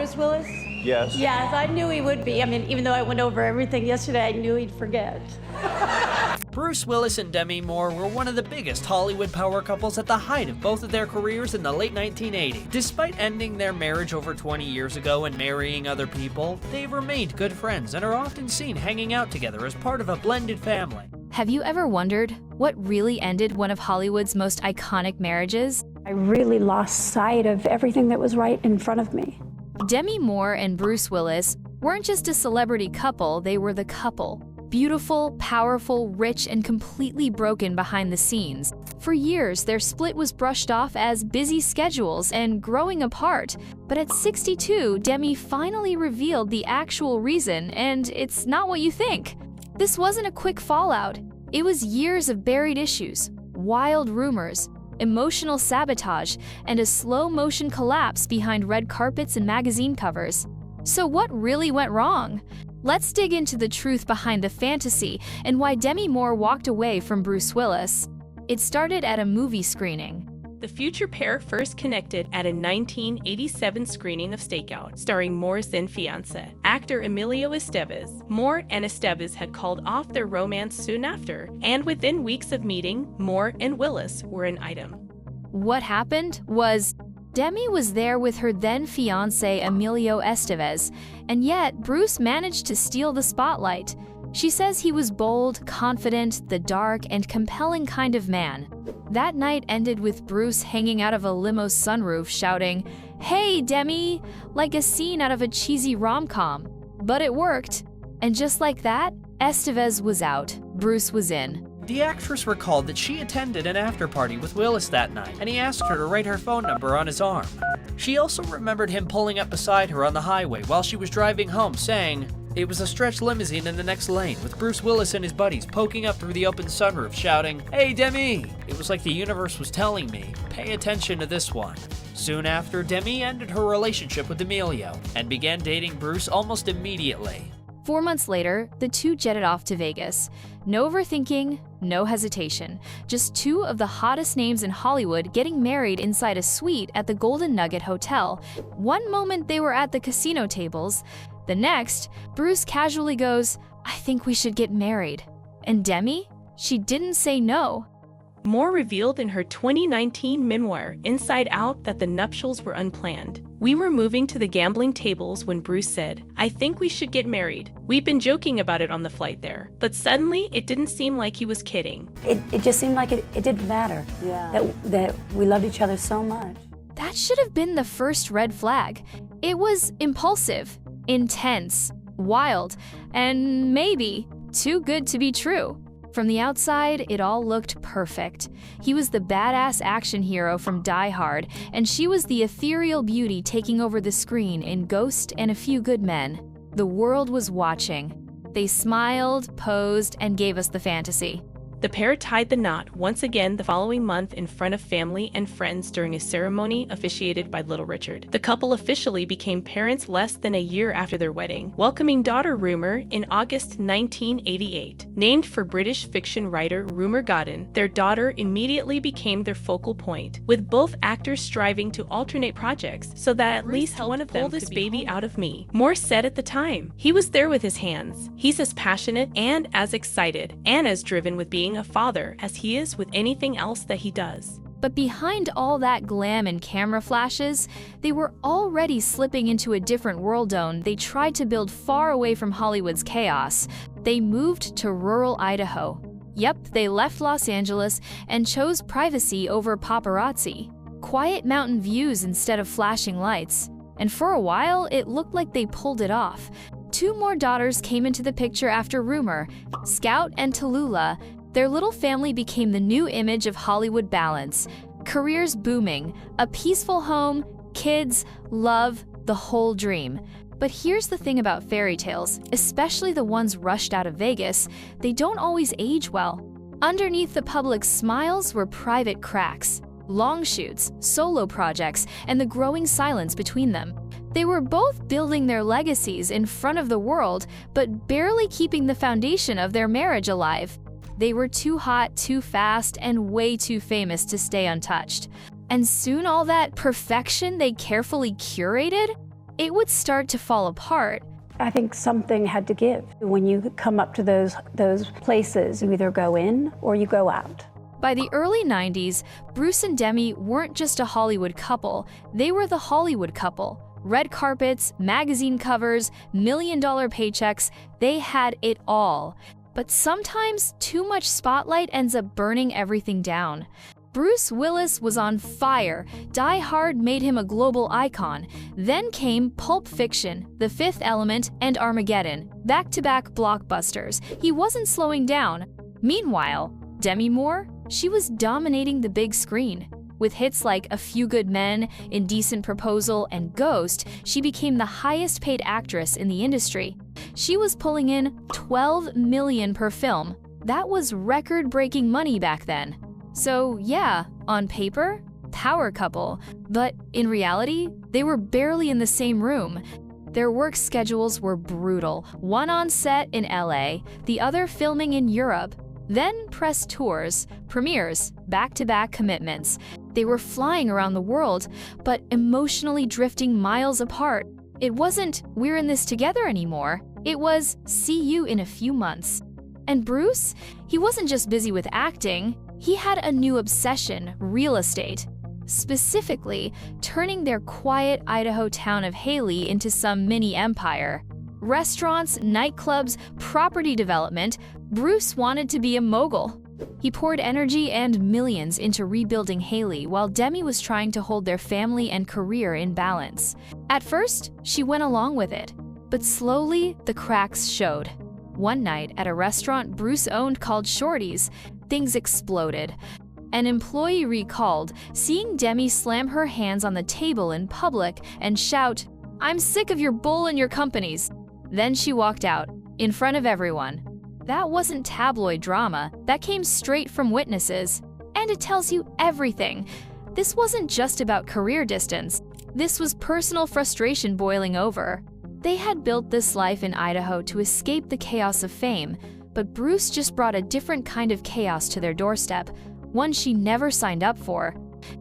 Bruce Willis? Yes. Yes, I knew he would be. I mean, even though I went over everything yesterday, I knew he'd forget. Bruce Willis and Demi Moore were one of the biggest Hollywood power couples at the height of both of their careers in the late 1980s. Despite ending their marriage over 20 years ago and marrying other people, they've remained good friends and are often seen hanging out together as part of a blended family. Have you ever wondered what really ended one of Hollywood's most iconic marriages? I really lost sight of everything that was right in front of me. Demi Moore and Bruce Willis weren't just a celebrity couple, they were the couple. Beautiful, powerful, rich, and completely broken behind the scenes. For years, their split was brushed off as busy schedules and growing apart. But at 62, Demi finally revealed the actual reason, and it's not what you think. This wasn't a quick fallout. It was years of buried issues, wild rumors, emotional sabotage, and a slow-motion collapse behind red carpets and magazine covers. So what really went wrong? Let's dig into the truth behind the fantasy and why Demi Moore walked away from Bruce Willis. It started at a movie screening. The future pair first connected at a 1987 screening of Stakeout, starring Moore's then fiancé, actor Emilio Estevez. Moore and Estevez had called off their romance soon after, and within weeks of meeting, Moore and Willis were an item. What happened was Demi was there with her then fiancé Emilio Estevez, and yet Bruce managed to steal the spotlight. She says he was bold, confident, the dark, and compelling kind of man. That night ended with Bruce hanging out of a limo's sunroof shouting, "Hey, Demi!" like a scene out of a cheesy rom-com. But it worked. And just like that, Estevez was out. Bruce was in. The actress recalled that she attended an after-party with Willis that night, and he asked her to write her phone number on his arm. She also remembered him pulling up beside her on the highway while she was driving home, saying, "It was a stretch limousine in the next lane, with Bruce Willis and his buddies poking up through the open sunroof, shouting, 'Hey, Demi!' It was like the universe was telling me, pay attention to this one." Soon after, Demi ended her relationship with Emilio and began dating Bruce almost immediately. 4 months later, the two jetted off to Vegas. No overthinking, no hesitation. Just two of the hottest names in Hollywood getting married inside a suite at the Golden Nugget Hotel. One moment they were at the casino tables. The next, Bruce casually goes, "I think we should get married." And Demi? She didn't say no. Moore revealed in her 2019 memoir, Inside Out, that the nuptials were unplanned. "We were moving to the gambling tables when Bruce said, 'I think we should get married.' We'd been joking about it on the flight there, but suddenly it didn't seem like he was kidding." It just seemed like it didn't matter. That we loved each other so much. That should have been the first red flag. It was impulsive, intense, wild, and maybe too good to be true. From the outside, it all looked perfect. He was the badass action hero from Die Hard, and she was the ethereal beauty taking over the screen in Ghost and A Few Good Men. The world was watching. They smiled, posed, and gave us the fantasy. The pair tied the knot once again the following month in front of family and friends during a ceremony officiated by Little Richard. The couple officially became parents less than a year after their wedding, welcoming daughter Rumour in August 1988. Named for British fiction writer Rumour Godden, their daughter immediately became their focal point, with both actors striving to alternate projects so that at least one of them pull this baby out of me. Moore said at the time, "He was there with his hands. He's as passionate and as excited and as driven with being a father as he is with anything else that he does." But behind all that glam and camera flashes, they were already slipping into a different world zone they tried to build far away from Hollywood's chaos. They moved to rural Idaho. Yep, they left Los Angeles and chose privacy over paparazzi. Quiet mountain views instead of flashing lights. And for a while, it looked like they pulled it off. Two more daughters came into the picture after Rumour, Scout and Tallulah. Their little family became the new image of Hollywood balance. Careers booming, a peaceful home, kids, love, the whole dream. But here's the thing about fairy tales, especially the ones rushed out of Vegas, they don't always age well. Underneath the public's smiles were private cracks, long shoots, solo projects, and the growing silence between them. They were both building their legacies in front of the world, but barely keeping the foundation of their marriage alive. They were too hot, too fast, and way too famous to stay untouched. And soon all that perfection they carefully curated it would start to fall apart. I think something had to give. When you come up to those places, you either go in or you go out. By the early 90s, Bruce and Demi weren't just a Hollywood couple, they were the Hollywood couple. Red carpets, magazine covers, million-dollar paychecks, they had it all. But sometimes too much spotlight ends up burning everything down. Bruce Willis was on fire. Die Hard made him a global icon. Then came Pulp Fiction, The Fifth Element, and Armageddon, back-to-back blockbusters. He wasn't slowing down. Meanwhile, Demi Moore, she was dominating the big screen. With hits like A Few Good Men, Indecent Proposal, and Ghost, she became the highest-paid actress in the industry. She was pulling in $12 million per film. That was record-breaking money back then. So yeah, on paper, power couple, but in reality, they were barely in the same room. Their work schedules were brutal, one on set in LA, the other filming in Europe, then press tours, premieres, back-to-back commitments. They were flying around the world, but emotionally drifting miles apart. It wasn't, we're in this together anymore. It was, see you in a few months. And Bruce, he wasn't just busy with acting, he had a new obsession, real estate. Specifically, turning their quiet Idaho town of Haley into some mini empire. Restaurants, nightclubs, property development, Bruce wanted to be a mogul. He poured energy and millions into rebuilding Haley while Demi was trying to hold their family and career in balance. At first, she went along with it, but slowly the cracks showed. One night at a restaurant Bruce owned called Shorty's, things exploded. An employee recalled seeing Demi slam her hands on the table in public and shout, "I'm sick of your bull and your companies." Then she walked out, in front of everyone. That wasn't tabloid drama, that came straight from witnesses. And it tells you everything. This wasn't just about career distance. This was personal frustration boiling over. They had built this life in Idaho to escape the chaos of fame, but Bruce just brought a different kind of chaos to their doorstep, one she never signed up for.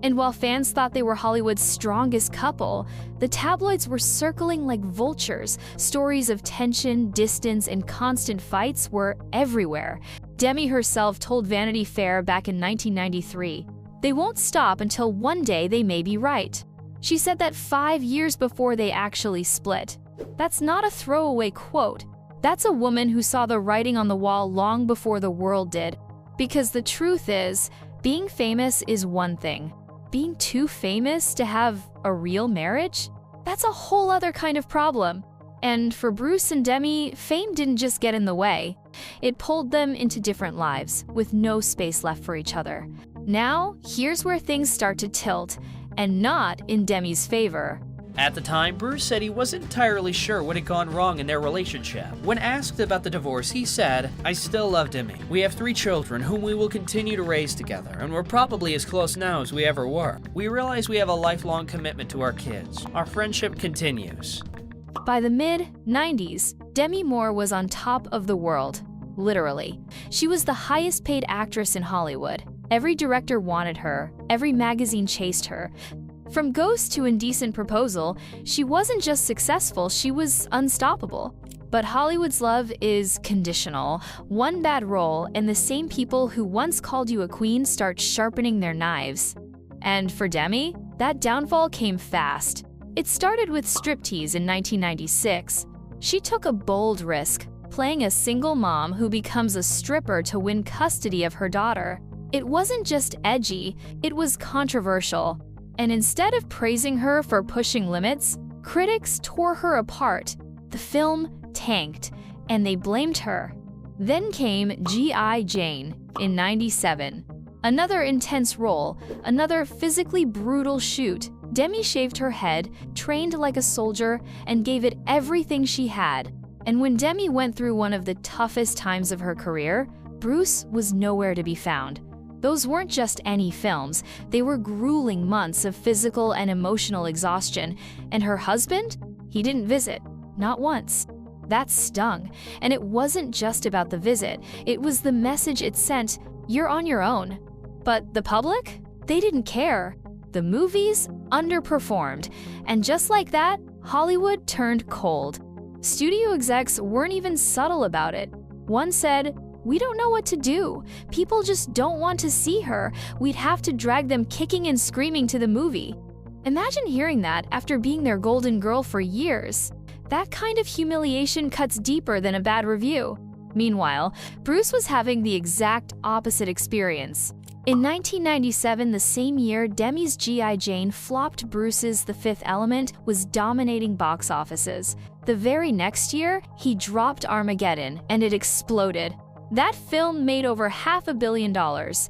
And while fans thought they were Hollywood's strongest couple, the tabloids were circling like vultures. Stories of tension, distance, and constant fights were everywhere. Demi herself told Vanity Fair back in 1993, "They won't stop until one day they may be right." She said that 5 years before they actually split. That's not a throwaway quote. That's a woman who saw the writing on the wall long before the world did. Because the truth is, being famous is one thing. Being too famous to have a real marriage? That's a whole other kind of problem. And for Bruce and Demi, fame didn't just get in the way. It pulled them into different lives, with no space left for each other. Now, here's where things start to tilt, and not in Demi's favor. At the time, Bruce said he wasn't entirely sure what had gone wrong in their relationship. When asked about the divorce, he said, "I still love Demi. We have 3 children whom we will continue to raise together, and we're probably as close now as we ever were. We realize we have a lifelong commitment to our kids. Our friendship continues." By the mid-90s, Demi Moore was on top of the world, literally. She was the highest-paid actress in Hollywood. Every director wanted her, every magazine chased her. From Ghost to Indecent Proposal, she wasn't just successful, she was unstoppable. But Hollywood's love is conditional. One bad role, and the same people who once called you a queen start sharpening their knives. And for Demi, that downfall came fast. It started with striptease in 1996. She took a bold risk, playing a single mom who becomes a stripper to win custody of her daughter. It wasn't just edgy, it was controversial. And instead of praising her for pushing limits, critics tore her apart. The film tanked, and they blamed her. Then came G.I. Jane in '97. Another intense role, another physically brutal shoot. Demi shaved her head, trained like a soldier, and gave it everything she had. And when Demi went through one of the toughest times of her career, Bruce was nowhere to be found. Those weren't just any films, they were grueling months of physical and emotional exhaustion. And her husband? He didn't visit, not once. That stung. And it wasn't just about the visit, it was the message it sent, you're on your own. But the public? They didn't care. The movies underperformed. And just like that, Hollywood turned cold. Studio execs weren't even subtle about it. One said, "We don't know what to do. People just don't want to see her. We'd have to drag them kicking and screaming to the movie." Imagine hearing that after being their golden girl for years. That kind of humiliation cuts deeper than a bad review. Meanwhile, Bruce was having the exact opposite experience. In 1997, the same year, Demi's G.I. Jane flopped. Bruce's The Fifth Element was dominating box offices. The very next year, he dropped Armageddon, and it exploded. That film made over $500 million.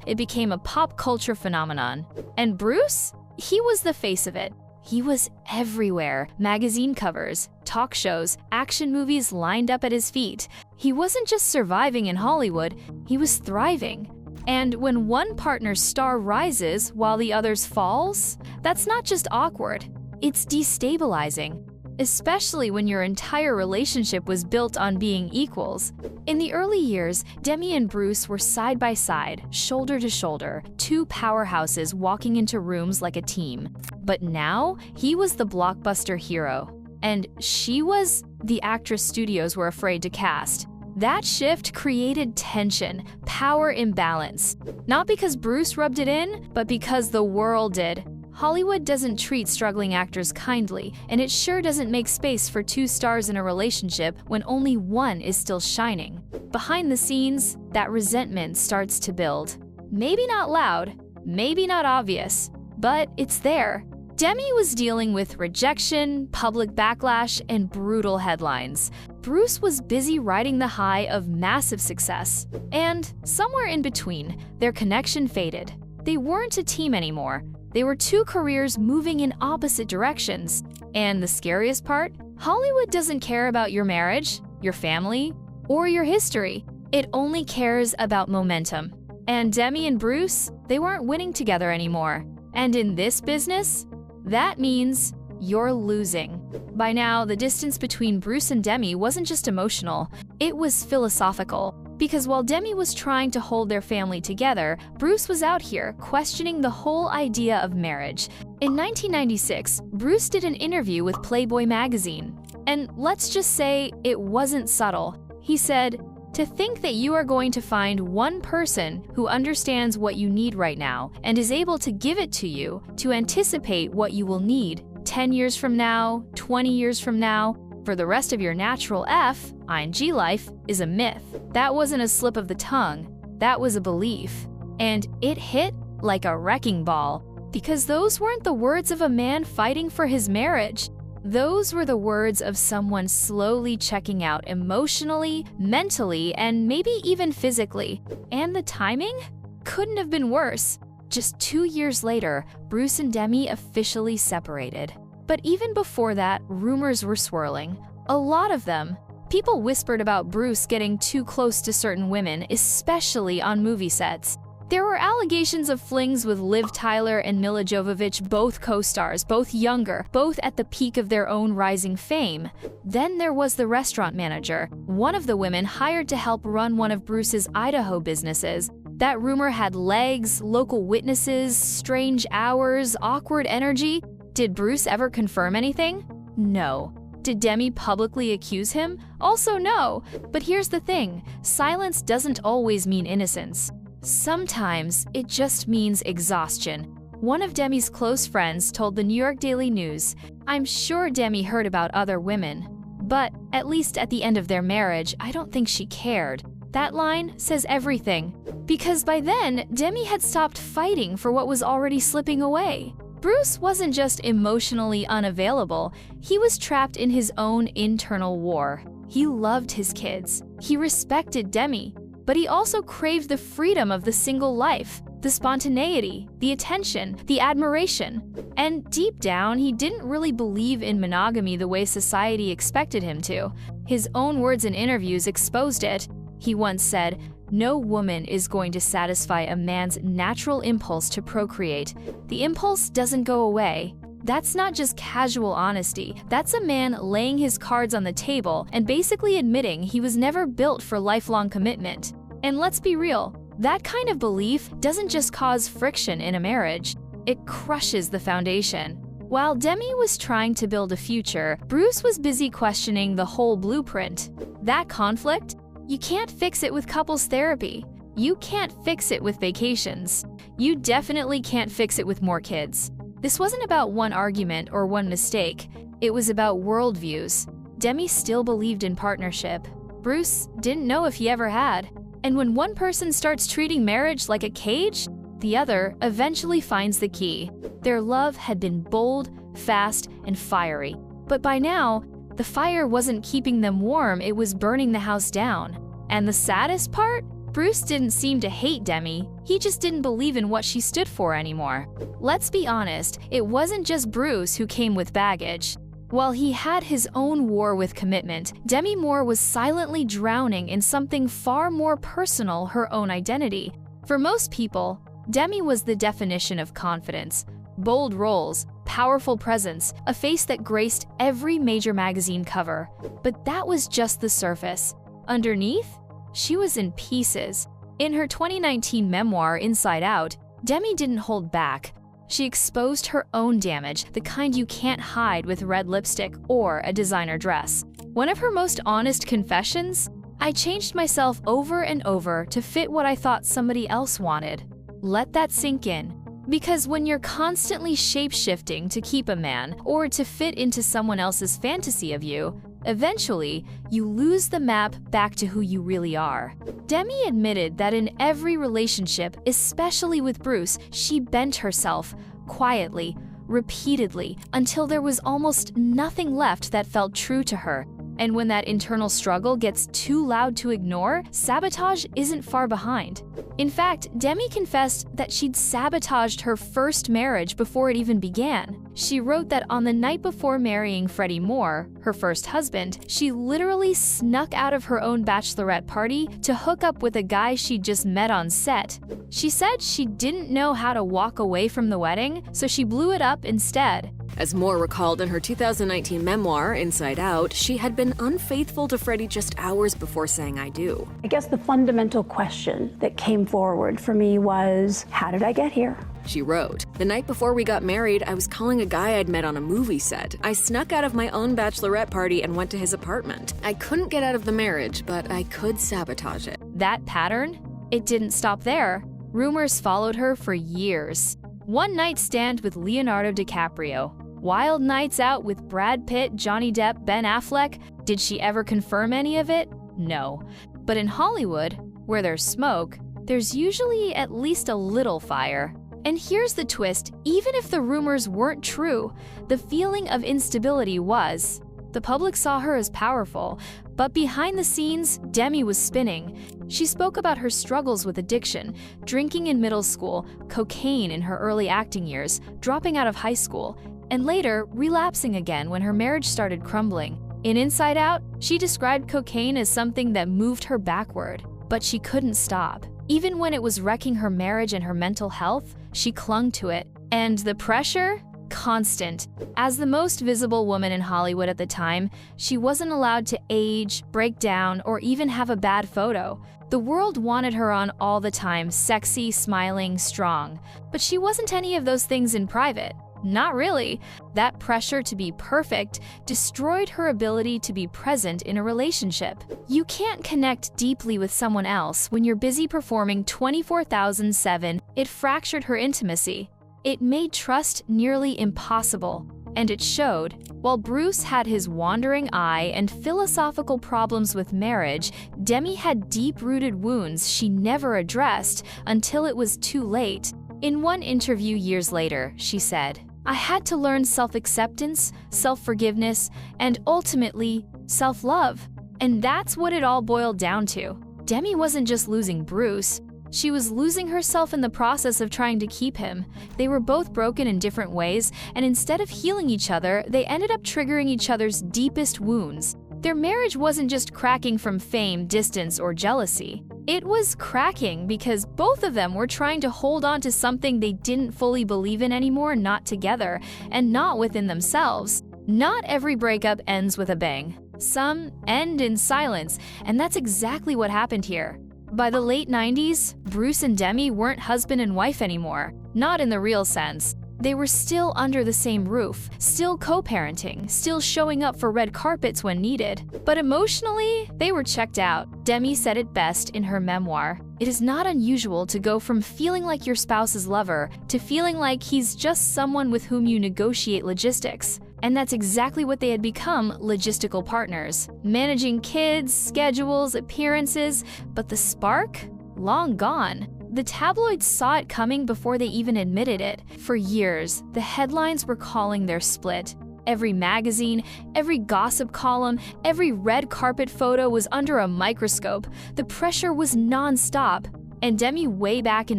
It became a pop culture phenomenon. And Bruce? He was the face of it. He was everywhere. Magazine covers, talk shows, action movies lined up at his feet. He wasn't just surviving in Hollywood, he was thriving. And when one partner's star rises while the other's falls, that's not just awkward, it's destabilizing. Especially when your entire relationship was built on being equals. In the early years, Demi and Bruce were side by side, shoulder to shoulder, two powerhouses walking into rooms like a team. But now, he was the blockbuster hero, and she was the actress studios were afraid to cast. That shift created tension, power imbalance. Not because Bruce rubbed it in, but because the world did. Hollywood doesn't treat struggling actors kindly, and it sure doesn't make space for two stars in a relationship when only one is still shining. Behind the scenes, that resentment starts to build. Maybe not loud, maybe not obvious, but it's there. Demi was dealing with rejection, public backlash, and brutal headlines. Bruce was busy riding the high of massive success. And somewhere in between, their connection faded. They weren't a team anymore. They were two careers moving in opposite directions. And the scariest part? Hollywood doesn't care about your marriage, your family, or your history. It only cares about momentum. And Demi and Bruce, they weren't winning together anymore. And in this business, that means you're losing. By now, the distance between Bruce and Demi wasn't just emotional, it was philosophical. Because while Demi was trying to hold their family together, Bruce was out here questioning the whole idea of marriage. In 1996, Bruce did an interview with Playboy magazine. And let's just say it wasn't subtle. He said, "To think that you are going to find one person who understands what you need right now and is able to give it to you to anticipate what you will need 10 years from now, 20 years from now, for the rest of your natural ing life is a myth." That wasn't a slip of the tongue, that was a belief. And it hit like a wrecking ball, because those weren't the words of a man fighting for his marriage. Those were the words of someone slowly checking out emotionally, mentally, and maybe even physically. And the timing couldn't have been worse. Just 2 years later, Bruce and Demi officially separated. But even before that, rumors were swirling. A lot of them. People whispered about Bruce getting too close to certain women, especially on movie sets. There were allegations of flings with Liv Tyler and Milla Jovovich, both co-stars, both younger, both at the peak of their own rising fame. Then there was the restaurant manager, one of the women hired to help run one of Bruce's Idaho businesses. That rumor had legs, local witnesses, strange hours, awkward energy. Did Bruce ever confirm anything? No. Did Demi publicly accuse him? Also no. But here's the thing, silence doesn't always mean innocence. Sometimes it just means exhaustion. One of Demi's close friends told the New York Daily News, "I'm sure Demi heard about other women, but at least at the end of their marriage, I don't think she cared." That line says everything. Because by then, Demi had stopped fighting for what was already slipping away. Bruce wasn't just emotionally unavailable, he was trapped in his own internal war. He loved his kids, he respected Demi, but he also craved the freedom of the single life, the spontaneity, the attention, the admiration. And deep down, he didn't really believe in monogamy the way society expected him to. His own words in interviews exposed it. He once said, "No woman is going to satisfy a man's natural impulse to procreate. The impulse doesn't go away." That's not just casual honesty. That's a man laying his cards on the table and basically admitting he was never built for lifelong commitment. And let's be real, that kind of belief doesn't just cause friction in a marriage, it crushes the foundation. While Demi was trying to build a future, Bruce was busy questioning the whole blueprint. That conflict? You can't fix it with couples therapy. You can't fix it with vacations. You definitely can't fix it with more kids. This wasn't about one argument or one mistake. It was about worldviews. Demi still believed in partnership. Bruce didn't know if he ever had. And when one person starts treating marriage like a cage, the other eventually finds the key. Their love had been bold, fast, and fiery. But by now, the fire wasn't keeping them warm, it was burning the house down. And the saddest part? Bruce didn't seem to hate Demi, he just didn't believe in what she stood for anymore. Let's be honest, it wasn't just Bruce who came with baggage. While he had his own war with commitment, Demi Moore was silently drowning in something far more personal, her own identity. For most people, Demi was the definition of confidence. Bold roles, powerful presence, a face that graced every major magazine cover. But that was just the surface. Underneath, she was in pieces. In her 2019 memoir, Inside Out, Demi didn't hold back. She exposed her own damage, the kind you can't hide with red lipstick or a designer dress. One of her most honest confessions? I changed myself over and over to fit what I thought somebody else wanted. Let that sink in. Because when you're constantly shape-shifting to keep a man or to fit into someone else's fantasy of you, eventually, you lose the map back to who you really are. Demi admitted that in every relationship, especially with Bruce, she bent herself, quietly, repeatedly, until there was almost nothing left that felt true to her. And when that internal struggle gets too loud to ignore, sabotage isn't far behind. In fact, Demi confessed that she'd sabotaged her first marriage before it even began. She wrote that on the night before marrying Freddie Moore, her first husband, she literally snuck out of her own bachelorette party to hook up with a guy she'd just met on set. She said she didn't know how to walk away from the wedding, so she blew it up instead. As Moore recalled in her 2019 memoir, Inside Out, she had been unfaithful to Freddie just hours before saying I do. I guess the fundamental question that came forward for me was, how did I get here? She wrote, "The night before we got married, I was calling a guy I'd met on a movie set. I snuck out of my own bachelorette party and went to his apartment. I couldn't get out of the marriage, but I could sabotage it." That pattern? It didn't stop there. Rumors followed her for years. One night stand with Leonardo DiCaprio. Wild nights out with Brad Pitt, Johnny Depp, Ben Affleck. Did she ever confirm any of it? No. But in Hollywood, where there's smoke, there's usually at least a little fire. And here's the twist, even if the rumors weren't true, the feeling of instability was. The public saw her as powerful, but behind the scenes, Demi was spinning. She spoke about her struggles with addiction, drinking in middle school, cocaine in her early acting years, dropping out of high school, and later relapsing again when her marriage started crumbling. In Inside Out, she described cocaine as something that moved her backward, but she couldn't stop. Even when it was wrecking her marriage and her mental health, she clung to it. And the pressure? Constant. As the most visible woman in Hollywood at the time, she wasn't allowed to age, break down, or even have a bad photo. The world wanted her on all the time, sexy, smiling, strong. But she wasn't any of those things in private. Not really. That pressure to be perfect destroyed her ability to be present in a relationship. You can't connect deeply with someone else when you're busy performing 24/7. It fractured her intimacy. It made trust nearly impossible. And it showed. While Bruce had his wandering eye and philosophical problems with marriage, Demi had deep-rooted wounds she never addressed until it was too late. In one interview years later, she said, "I had to learn self-acceptance, self-forgiveness, and ultimately, self-love." And that's what it all boiled down to. Demi wasn't just losing Bruce. She was losing herself in the process of trying to keep him. They were both broken in different ways, and instead of healing each other, they ended up triggering each other's deepest wounds. Their marriage wasn't just cracking from fame, distance, or jealousy. It was cracking because both of them were trying to hold on to something they didn't fully believe in anymore, not together, and not within themselves. Not every breakup ends with a bang. Some end in silence, and that's exactly what happened here. By the late 90s, Bruce and Demi weren't husband and wife anymore. Not in the real sense. They were still under the same roof, still co-parenting, still showing up for red carpets when needed. But emotionally, they were checked out. Demi said it best in her memoir. It is not unusual to go from feeling like your spouse's lover to feeling like he's just someone with whom you negotiate logistics. And that's exactly what they had become, logistical partners. Managing kids, schedules, appearances, but the spark? Long gone. The tabloids saw it coming before they even admitted it. For years, the headlines were calling their split. Every magazine, every gossip column, every red carpet photo was under a microscope. The pressure was non-stop. And Demi, way back in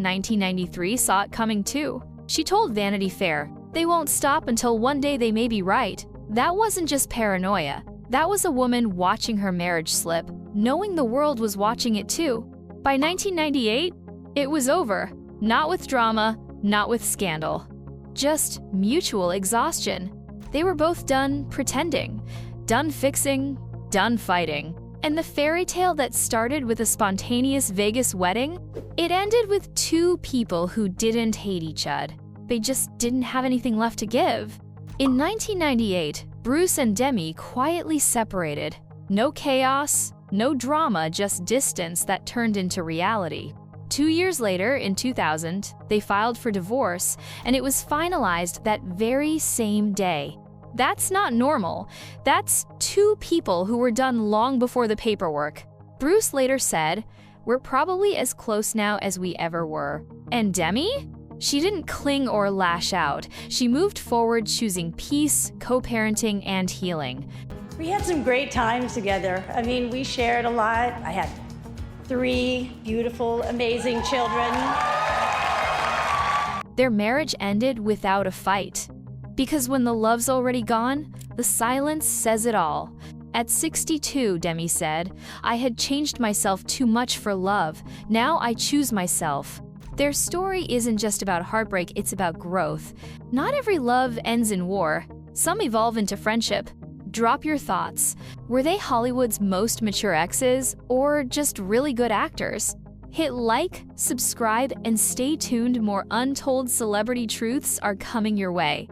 1993, saw it coming too. She told Vanity Fair, "They won't stop until one day they may be right." That wasn't just paranoia. That was a woman watching her marriage slip, knowing the world was watching it too. By 1998, it was over. Not with drama, not with scandal. Just mutual exhaustion. They were both done pretending, done fixing, done fighting. And the fairy tale that started with a spontaneous Vegas wedding, it ended with two people who didn't hate each other. They just didn't have anything left to give. In 1998, Bruce and Demi quietly separated. No chaos, no drama, just distance that turned into reality. 2 years later, in 2000, they filed for divorce, and it was finalized that very same day. That's not normal. That's two people who were done long before the paperwork. Bruce later said, "We're probably as close now as we ever were." And Demi? She didn't cling or lash out. She moved forward, choosing peace, co-parenting, and healing. We had some great times together. I mean, we shared a lot. I had 3 beautiful, amazing children. Their marriage ended without a fight. Because when the love's already gone, the silence says it all. At 62, Demi said, "I had changed myself too much for love. Now I choose myself." Their story isn't just about heartbreak, it's about growth. Not every love ends in war. Some evolve into friendship. Drop your thoughts. Were they Hollywood's most mature exes, or just really good actors? Hit like, subscribe, and stay tuned. More untold celebrity truths are coming your way.